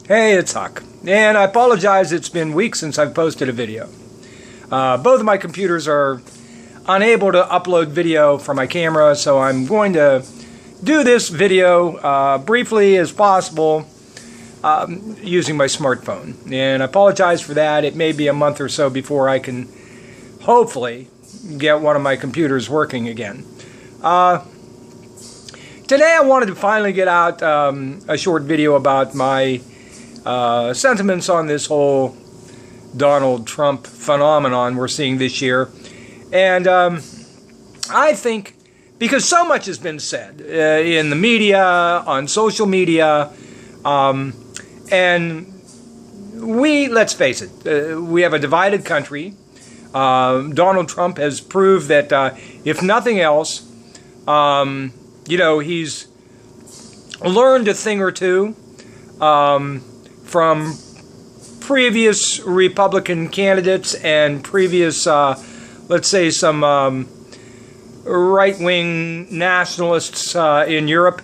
Hey, it's Huck, and I apologize, it's been weeks since I've posted a video. Both of my computers are unable to upload video from my camera, so I'm going to do this video briefly as possible using my smartphone. And I apologize for that. It may be a month or so before I can hopefully get one of my computers working again. Today I wanted to finally get out a short video about my sentiments on this whole Donald Trump phenomenon we're seeing this year. And I think, because so much has been said in the media, on social media, and let's face it, we have a divided country. Donald Trump has proved that if nothing else, he's learned a thing or two from previous Republican candidates and previous, let's say, some right-wing nationalists in Europe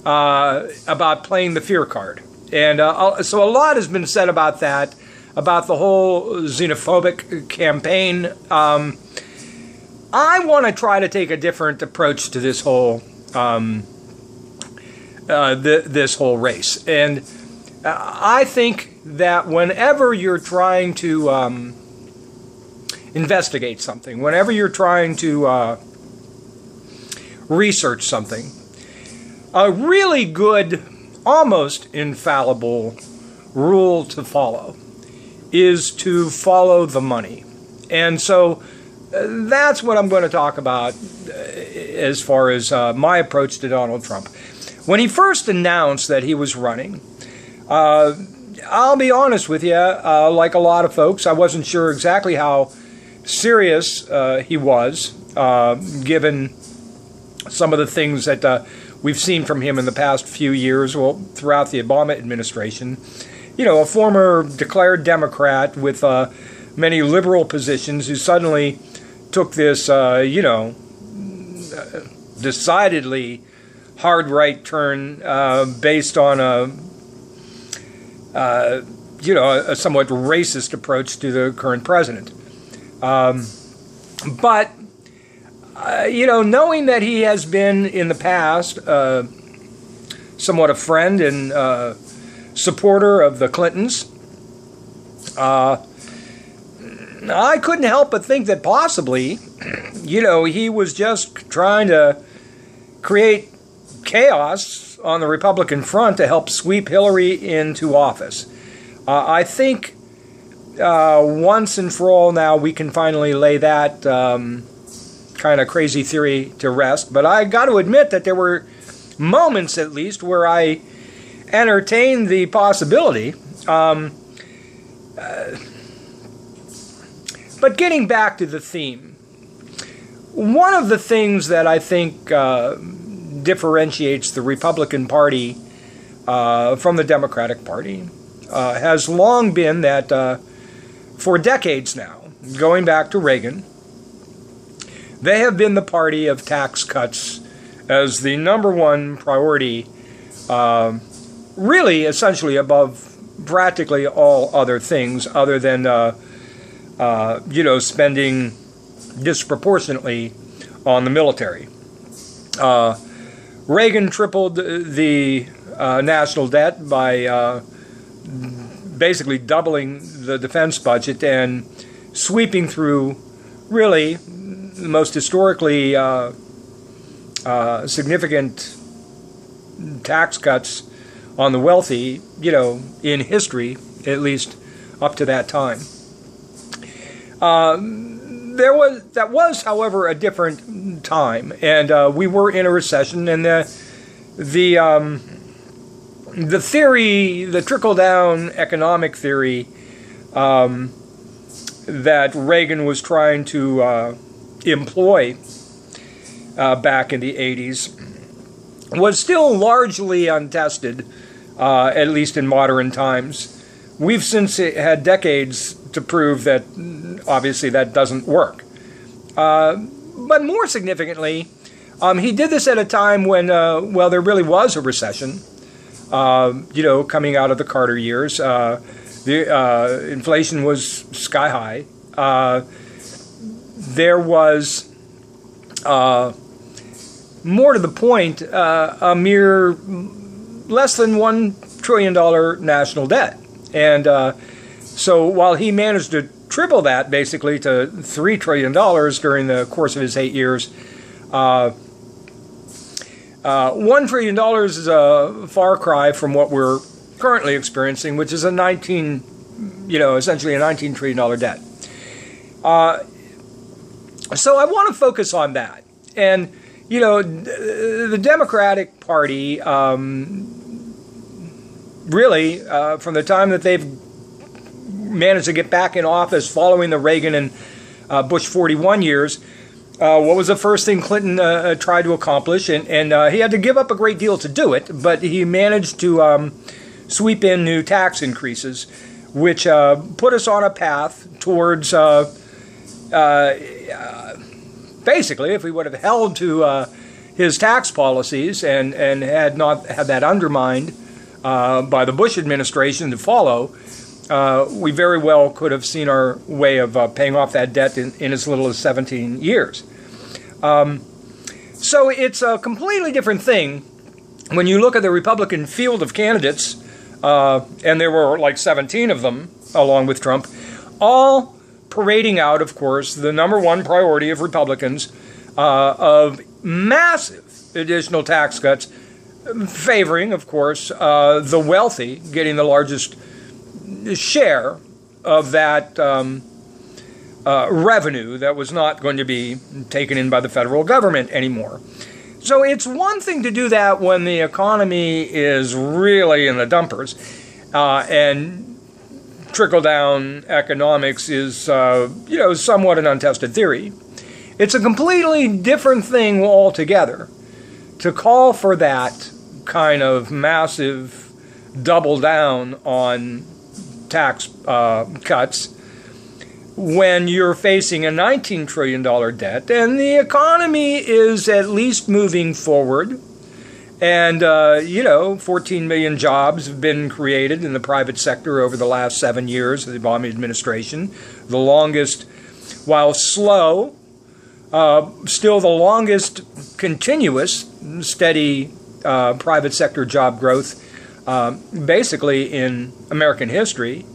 about playing the fear card. And so a lot has been said about that, about the whole xenophobic campaign. I want to try to take a different approach to this whole this whole race. And I think that whenever you're trying to investigate something, whenever you're trying to research something, a really good, almost infallible rule to follow is to follow the money. And so that's what I'm going to talk about as far as my approach to Donald Trump. When he first announced that he was running, I'll be honest with you, like a lot of folks, I wasn't sure exactly how serious he was, given some of the things that we've seen from him in the past few years, well, throughout the Obama administration. You know, a former declared Democrat with many liberal positions who suddenly took this, decidedly hard right turn based on a somewhat racist approach to the current president. But knowing that he has been in the past somewhat a friend and supporter of the Clintons, I couldn't help but think that possibly, he was just trying to create chaos on the Republican front to help sweep Hillary into office. I think once and for all now we can finally lay that kind of crazy theory to rest. But I got to admit that there were moments, at least, where I entertained the possibility. But getting back to the theme, one of the things that I think differentiates the Republican Party from the Democratic Party has long been that for decades now, going back to Reagan, they have been the party of tax cuts as the number one priority, really essentially above practically all other things other than spending disproportionately on the military. Reagan tripled the national debt by basically doubling the defense budget and sweeping through really the most historically significant tax cuts on the wealthy, in history, at least up to that time. That was, however, a different time, and we were in a recession, and the theory, the trickle-down economic theory that Reagan was trying to employ back in the 80s was still largely untested, at least in modern times. We've since had decades to prove that obviously that doesn't work. But more significantly, he did this at a time when, there really was a recession. coming out of the Carter years. The inflation was sky high. There was, more to the point, a mere less than $1 trillion national debt. And so while he managed to triple that basically to $3 trillion during the course of his 8 years, $1 trillion is a far cry from what we're currently experiencing, which is essentially a $19 trillion debt. So I want to focus on that. And, the Democratic Party, really, from the time that they've managed to get back in office following the Reagan and Bush 41 years, what was the first thing Clinton tried to accomplish? And he had to give up a great deal to do it, but he managed to sweep in new tax increases, which put us on a path towards, basically, if we would have held to his tax policies and had not had that undermined by the Bush administration to follow, we very well could have seen our way of paying off that debt in as little as 17 years. So it's a completely different thing when you look at the Republican field of candidates, and there were like 17 of them, along with Trump, all parading out, of course, the number one priority of Republicans of massive additional tax cuts, favoring, of course, the wealthy getting the largest share of that revenue that was not going to be taken in by the federal government anymore. So it's one thing to do that when the economy is really in the dumpers, and trickle-down economics is, somewhat an untested theory. It's a completely different thing altogether to call for that kind of massive double down on tax cuts when you're facing a $19 trillion debt and the economy is at least moving forward. And, 14 million jobs have been created in the private sector over the last 7 years of the Obama administration. The longest, while slow, still the longest continuous, steady private sector job growth, basically in American history.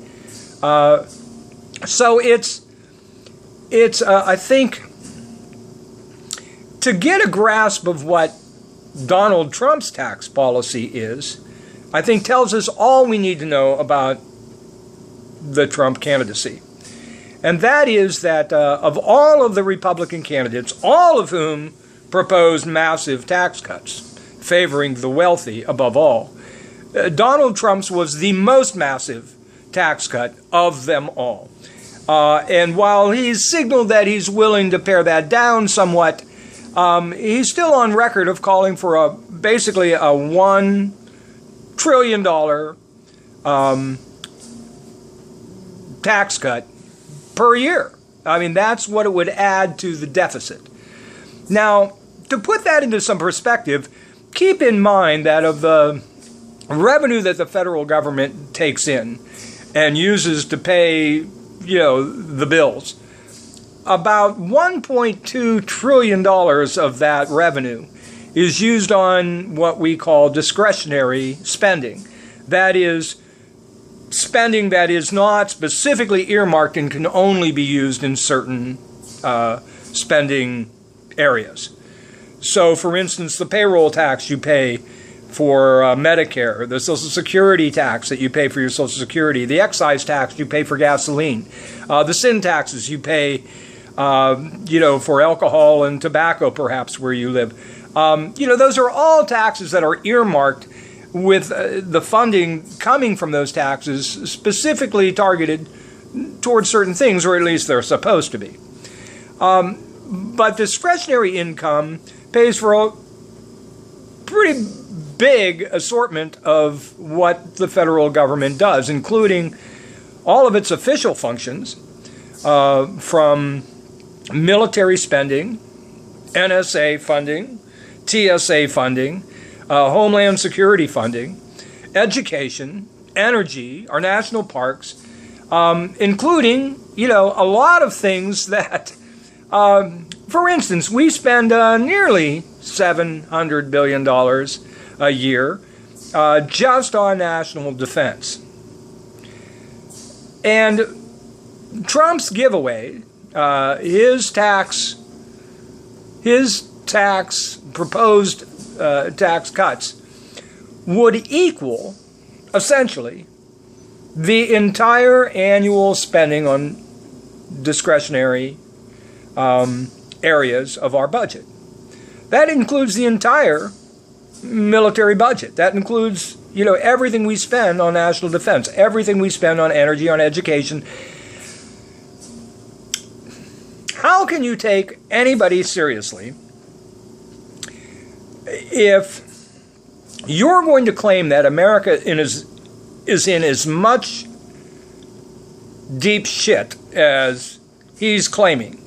So it's I think, to get a grasp of what Donald Trump's tax policy is, I think tells us all we need to know about the Trump candidacy. And that is that of all of the Republican candidates, all of whom proposed massive tax cuts, favoring the wealthy above all, Donald Trump's was the most massive tax cut of them all. And while he's signaled that he's willing to pare that down somewhat, he's still on record of calling for basically a $1 trillion tax cut per year. I mean, that's what it would add to the deficit. Now, to put that into some perspective, keep in mind that of the revenue that the federal government takes in and uses to pay, the bills, about $1.2 trillion of that revenue is used on what we call discretionary spending. That is, spending that is not specifically earmarked and can only be used in certain spending areas. So, for instance, the payroll tax you pay for Medicare, the Social Security tax that you pay for your Social Security, the excise tax you pay for gasoline, the sin taxes you pay for alcohol and tobacco, perhaps, where you live. Those are all taxes that are earmarked with the funding coming from those taxes specifically targeted towards certain things, or at least they're supposed to be. But discretionary income pays for a pretty big assortment of what the federal government does, including all of its official functions, from military spending, NSA funding, TSA funding, Homeland Security funding, education, energy, our national parks, including, a lot of things that, for instance, we spend nearly $700 billion a year just on national defense. And Trump's giveaway, his proposed tax cuts would equal, essentially, the entire annual spending on discretionary areas of our budget. That includes the entire military budget. That includes, everything we spend on national defense, everything we spend on energy, on education. How can you take anybody seriously if you're going to claim that America is in as much deep shit as he's claiming,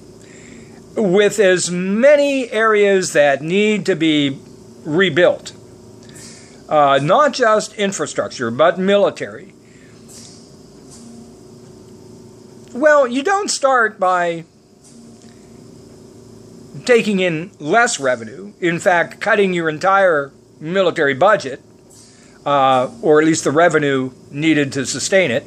with as many areas that need to be rebuilt, not just infrastructure, but military? Well, you don't start by taking in less revenue, in fact, cutting your entire military budget, or at least the revenue needed to sustain it.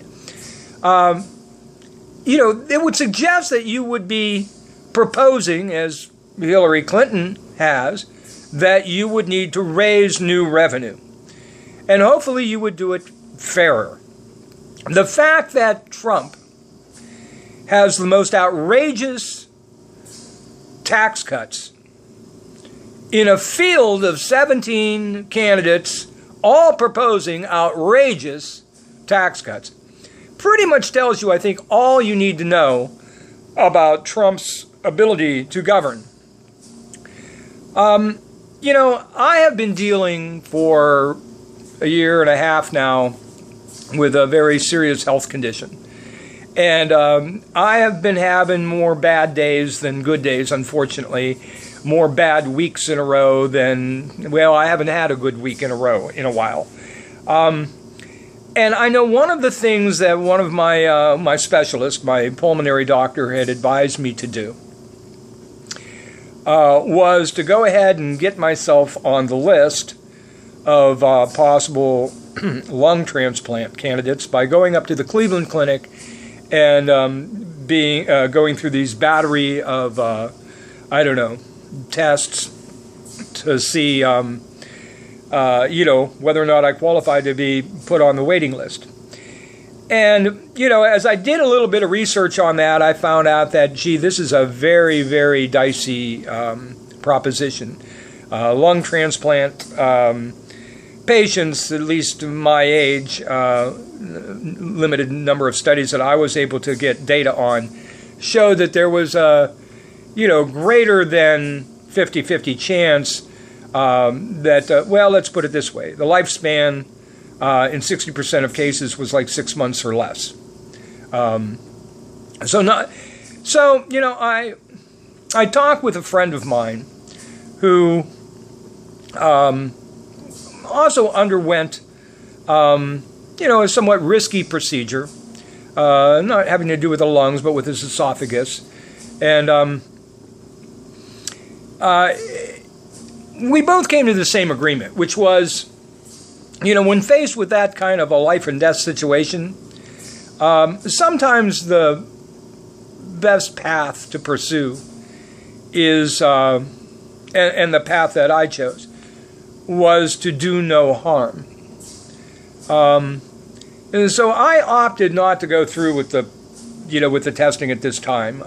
It would suggest that you would be proposing, as Hillary Clinton has, that you would need to raise new revenue. And hopefully you would do it fairer. The fact that Trump has the most outrageous tax cuts in a field of 17 candidates all proposing outrageous tax cuts pretty much tells you, I think, all you need to know about Trump's ability to govern. I have been dealing for a year and a half now with a very serious health condition. And I have been having more bad days than good days, unfortunately. More bad weeks in a row than, I haven't had a good week in a row in a while. And I know one of the things that one of my specialists, my pulmonary doctor, had advised me to do was to go ahead and get myself on the list of possible lung transplant candidates by going up to the Cleveland Clinic and going through these battery of, tests to see, whether or not I qualify to be put on the waiting list. And, as I did a little bit of research on that, I found out that, this is a very, very dicey proposition. Lung transplant patients, at least my age, limited number of studies that I was able to get data on, showed that there was a, greater than 50-50 chance that, let's put it this way, the lifespan in 60% of cases was like 6 months or less. I talked with a friend of mine who also underwent, a somewhat risky procedure, not having to do with the lungs, but with his esophagus. And we both came to the same agreement, which was, when faced with that kind of a life and death situation, sometimes the best path to pursue is, and the path that I chose, was to do no harm. And so I opted not to go through with the, with the testing at this time.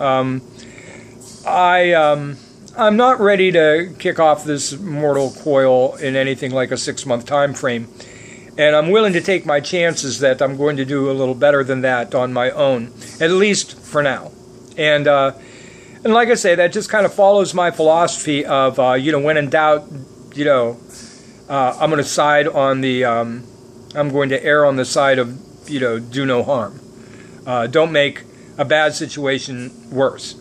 I'm not ready to kick off this mortal coil in anything like a 6-month time frame. And I'm willing to take my chances that I'm going to do a little better than that on my own, at least for now. And like I say, that just kind of follows my philosophy of, when in doubt, I'm going to side on the, I'm going to err on the side of, do no harm. Don't make a bad situation worse.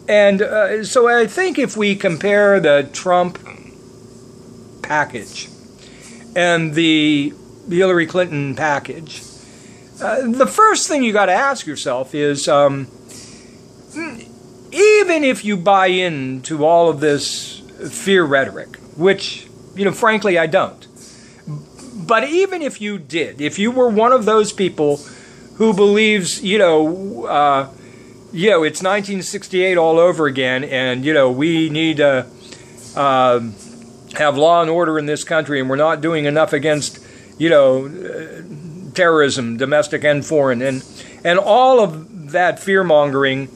And so I think if we compare the Trump package and the Hillary Clinton package, the first thing you got to ask yourself is, even if you buy into all of this fear rhetoric, which, frankly, I don't. But even if you did, if you were one of those people who believes, it's 1968 all over again, and, we need to have law and order in this country, and we're not doing enough against, terrorism, domestic and foreign, and all of that fear-mongering,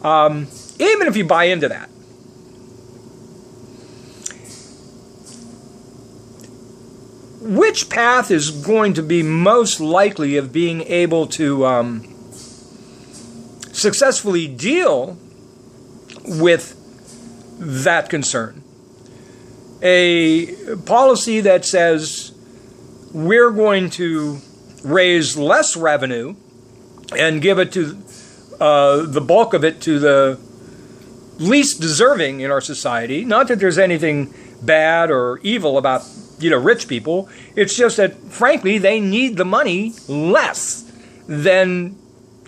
even if you buy into that, which path is going to be most likely of being able to successfully deal with that concern? A policy that says we're going to raise less revenue and give it to the bulk of it to the least deserving in our society. Not that there's anything bad or evil about rich people. It's just that, frankly, they need the money less than,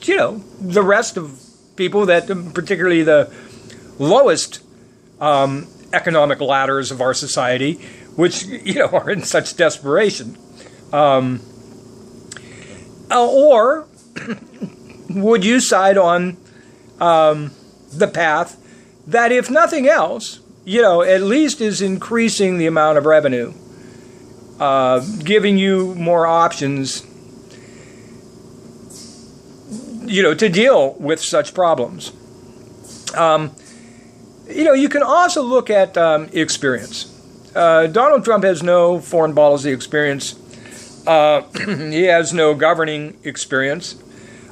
the rest of people, that particularly the lowest economic ladders of our society, which, are in such desperation. Or would you side on the path that, if nothing else, at least is increasing the amount of revenue, giving you more options, to deal with such problems? You can also look at experience. Donald Trump has no foreign policy experience. He has no governing experience.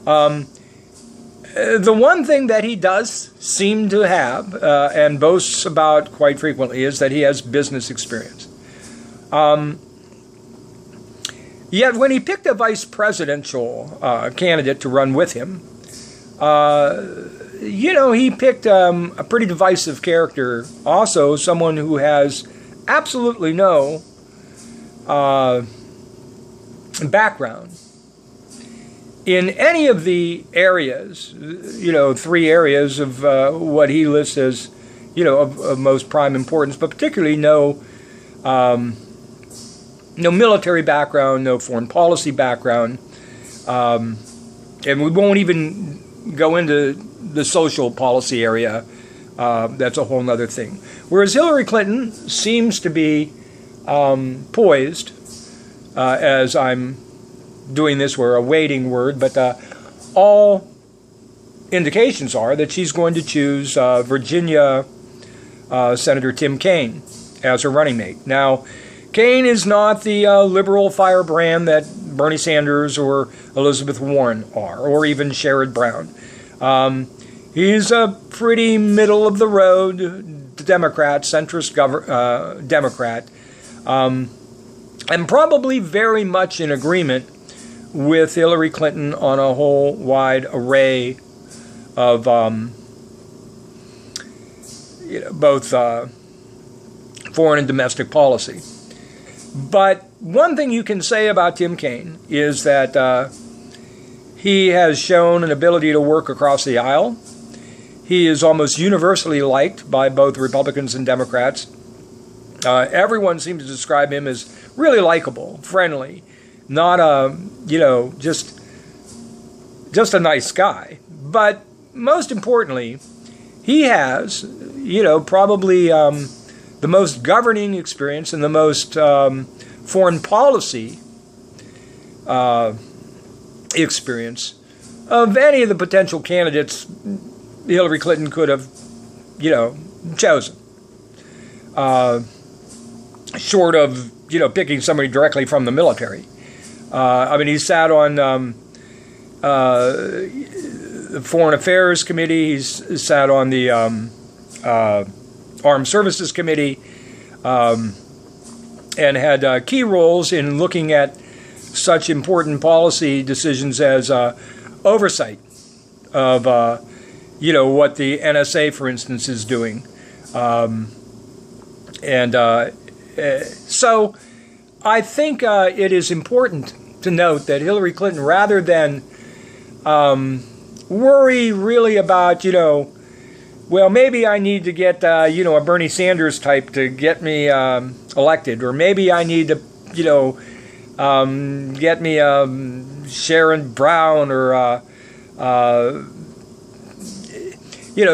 The one thing that he does seem to have, and boasts about quite frequently, is that he has business experience. Yet when he picked a vice presidential candidate to run with him, he picked a pretty divisive character, also someone who has absolutely no background in any of the areas, 3 areas of what he lists as, of most prime importance, but particularly no military background, no foreign policy background, and we won't even go into the social policy area. That's a whole other thing. Whereas Hillary Clinton seems to be poised, as I'm doing this, we're awaiting word, but all indications are that she's going to choose Virginia Senator Tim Kaine as her running mate. Now, Kaine is not the liberal firebrand that Bernie Sanders or Elizabeth Warren are, or even Sherrod Brown. He's a pretty middle-of-the-road Democrat, centrist Democrat, and probably very much in agreement with Hillary Clinton on a whole wide array of both foreign and domestic policy. But one thing you can say about Tim Kaine is that he has shown an ability to work across the aisle. He is almost universally liked by both Republicans and Democrats. Everyone seems to describe him as really likable, friendly, not just a nice guy. But most importantly, he has, probably the most governing experience and the most foreign policy experience of any of the potential candidates Hillary Clinton could have, chosen. Short of, picking somebody directly from the military. He sat on the Foreign Affairs Committee. He's sat on the Armed Services Committee, and had key roles in looking at such important policy decisions as oversight of, what the NSA, for instance, is doing. So I think it is important to note that Hillary Clinton, rather than worry really about, well, maybe I need to get, a Bernie Sanders type to get me elected, or maybe I need to, get me Sharon Brown, or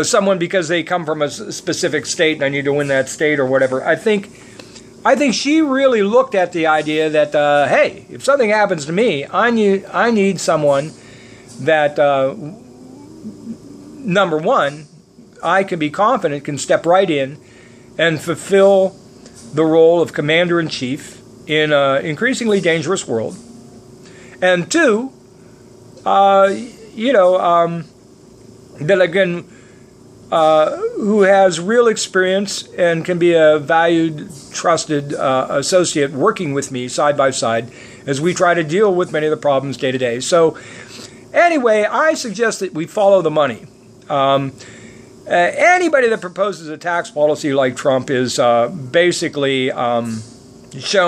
someone because they come from a specific state and I need to win that state or whatever. I think she really looked at the idea that, hey, if something happens to me, I need someone that, number one, I can be confident can step right in and fulfill the role of commander-in-chief in an increasingly dangerous world. And two, that again, who has real experience and can be a valued, trusted associate working with me side by side as we try to deal with many of the problems day to day. So anyway, I suggest that we follow the money. Anybody that proposes a tax policy like Trump is basically shown